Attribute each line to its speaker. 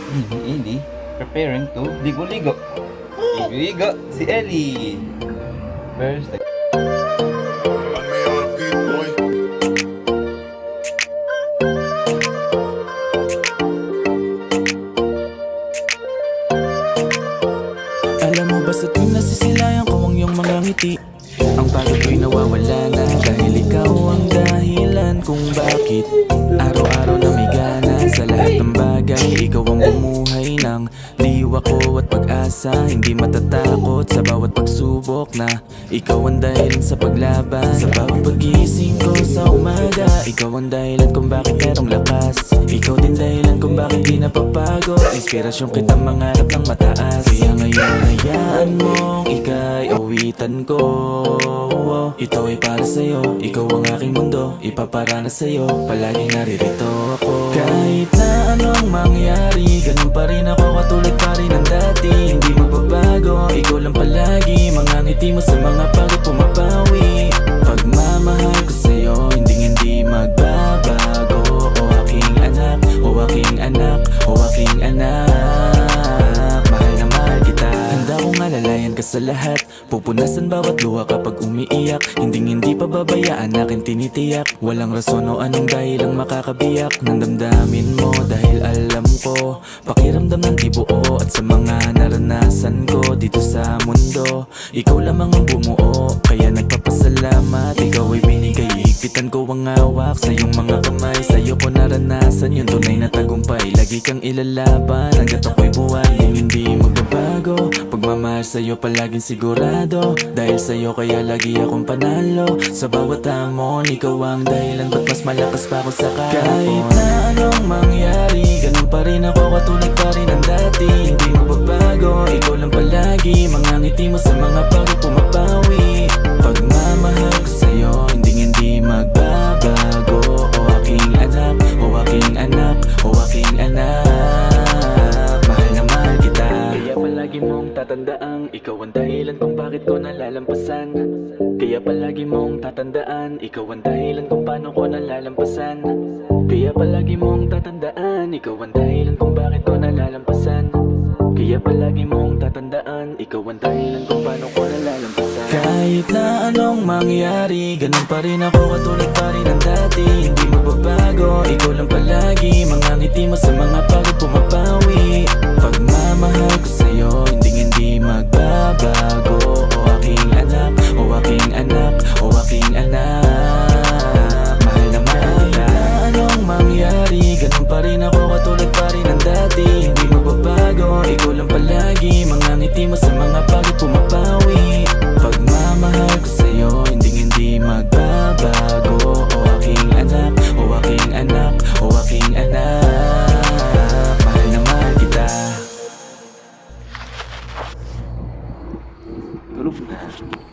Speaker 1: Ellie preparing to ligo-ligo. Ligo-ligo si Ellie. First,
Speaker 2: Alam mo ba sa tuwing nasisilayan ko ang iyong mga ngiti, ang pagod ko'y nawawala na dahil ikaw ang dahilan kung bakit araw-araw na may gana sa lahat ng bagay. Ikaw ang bumuhay ng diwa ko at pag-asa, hindi matatakot sa bawat pagsubok na ikaw ang dahilan sa paglaban. Sa bawat pagising ko sa umaga, ikaw ang dahilan kung bakit merong lakas. Ikaw din dahilan kung bakit di napapagod. Inspirasyon kita mangarap ng mataas. Kaya ngayon hayaan mong ika'y awitan ko. Ito ay para sa'yo, ikaw ang aking mundo, ipaparana sa'yo, palagi naririto ako. Kahit na anong mangyari, ganun pa rin ako, katulad pa rin ng dati. Hindi magbabago, ikaw lang palagi, mga ngiti mo sa mga pagod pumapawi. Pagmamahal ko sa'yo, hindi magbabago. O aking anak, o aking anak, o aking anak, mahal na mahal kita. Handa kong alalayan ka sa lahat, pupunasan bawat luha kapag umiiyak. Hindi pababayaan aking tinitiyak, walang rason o anong dahilang makakabiyak ng damdamin mo. Dahil alam ko, pakiramdam ng ibuo at sa mga naranasan ko dito sa mundo, ikaw lamang ang bumuo. Kaya nagpapasalamat, ikaw ay binigay, higpitan ko ang hawak sa iyong mga kamay. Sa'yo ko naranasan yung tunay na tagumpay, lagi kang ilalaban hanggat ako'y buhay. Hindi magbabago, pagmamahal sa'yo palaging sigurado. Dahil sa'yo kaya lagi akong panalo sa bawat hamon, ikaw ang dahilan ba't mas malakas pa ako sa kahapon. Kahit na anong mangyari, ganun pa rin ako, katulad pa rin ng dati. Hindi magbabago, ikaw lang palagi, mga ngiti mo sa mga pagod pumapawi. Pagmamahal ko sa'yo, hindi magbabago. O aking anak, o aking anak, o aking anak, mahal na mahal kita. Kaya palagi mong tatandaan, ikaw ang dahilan kung bakit ko nalalampasan. Kaya palagi mong tatandaan, ikaw ang dahilan kung paano ko nalalampasan. Kaya palagi mong tatandaan, ikaw ang dahilan kung bakit ko nalalampasan. Kaya palagi mong tatandaan, ikaw ang dahilan kung paano ko nalalampasan. Kahit na anong mangyari, ganun pa rin ako, katulad pa rin ng dati. Hindi magbabago, ikaw lang palagi, mga ngiti mo sa mga pagod pumapawi. Pagmamahal ko sa'yo, hindi magbabago. O aking anak, o aking anak, o aking anak, mahal na mahal kita. Anong mangyari, ganun pa rin ako, katulad pa rin ng dati. Hindi magbabago, ikaw lang palagi, mga ngiti mo sa mga pagod pumapawi. Pagmamahal ko sa'yo, hindi magbabago. O aking anak, o aking anak, o aking anak, mahal na mahal kita.
Speaker 1: tulog na.